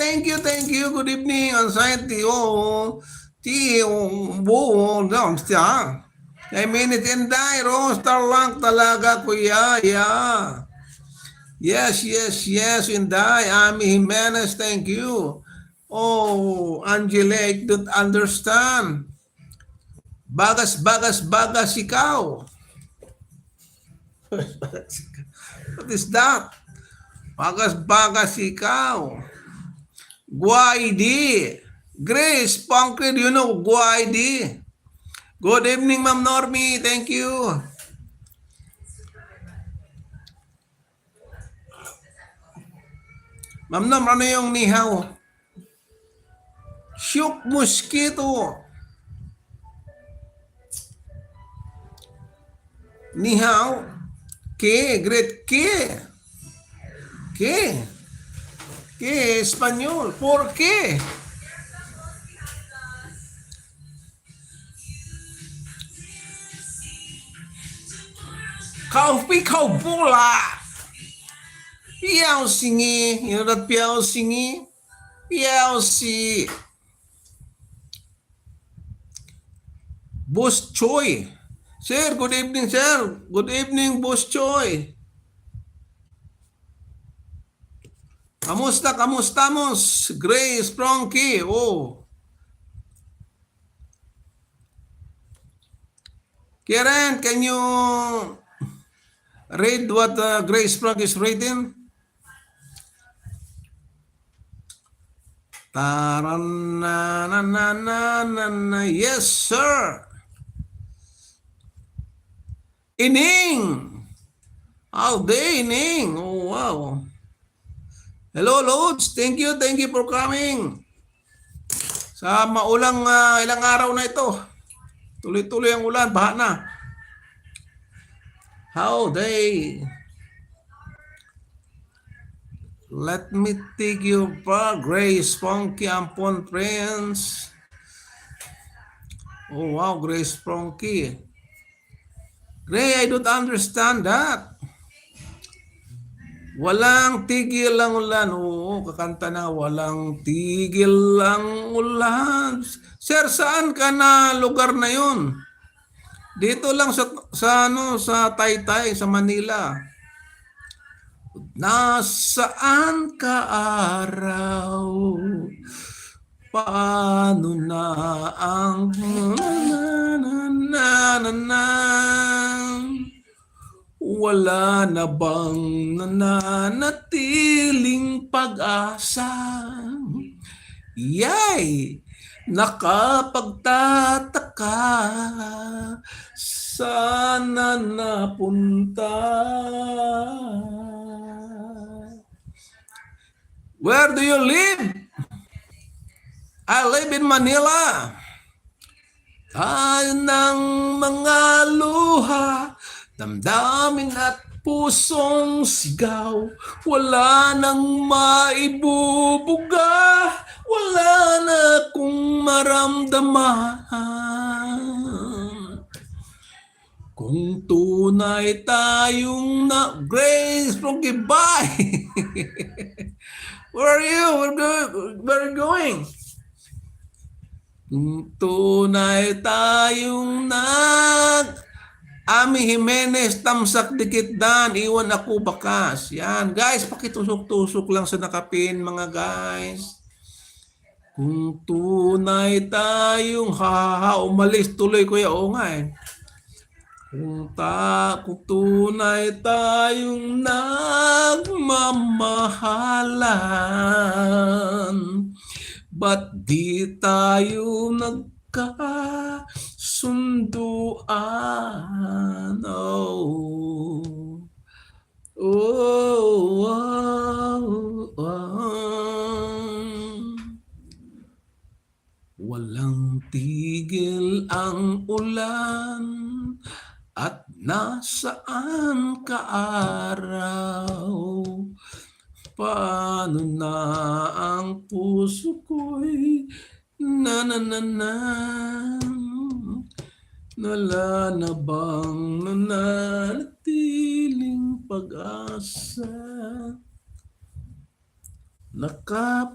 thank you. Good evening, anxiety. I mean it and die, roster lang talaga, kuya. Yeah. Yes, Inday. Ami Jimenez, thank you. Oh, Angelique, don't understand. Bagas ikaw. What is that? Bagas ikaw. Guaidi. Grace, Punkred, you know, Guaidi. Good evening, Ma'am Normie. Thank you. Ma'am Norm, ano yung nihaw? Shook mosquito. Nihaw. Great ¿Qué? ¿Qué? Español. ¿Por qué? Kau bola. Piao singi. You know that piao singi? Piao si Boss Choi. Sir, good evening, sir. Good evening, Boss Choi. Kamustamos? Grace, Frankie. Oh. Karen, can you read what Grace Frank is reading? Yes, sir. Ining. How day, Ining. Oh, wow. Hello, Lods. Thank you for coming. Sa maulang ilang araw na ito. Tuloy-tuloy ang ulan. Baha na. How day. Let me take you for Grace, Funky, Ampon, Prince. Oh, wow, Grace, Funky. Gray, I don't understand that. Walang tigil ang ulan. Oo, kakanta na, walang tigil ang ulan. Sir, saan ka na lugar na yun? Dito lang sa Taytay, sa Manila. Nasaan ka araw? Paano na ang wala na bang nananatiling pag-asa? Yay! Nakapagtataka, sana napunta. Where do you live? I live in Manila. Tayo ng mga luha, damdamin at pusong sigaw, wala nang maibubuga, wala na kung maramdaman. Kung tunay tayong Grace from Gibay. Where are you? Where are you going? Kung tunay tayong Ami Jimenez, tamsak dikit dan, iwan ako bakas. Yan, guys, pakitusok-tusok lang sa nakapin, mga guys. Kung tunay tayong umalis tuloy, kuya. Oo nga eh. Kung tunay tayong nagmamahalan, ba't di tayo nagkasunduan? Walang tigil ang ulan, at nasaan ka araw? Paano na ang puso ko'y wala na bang nananatiling pag-asa?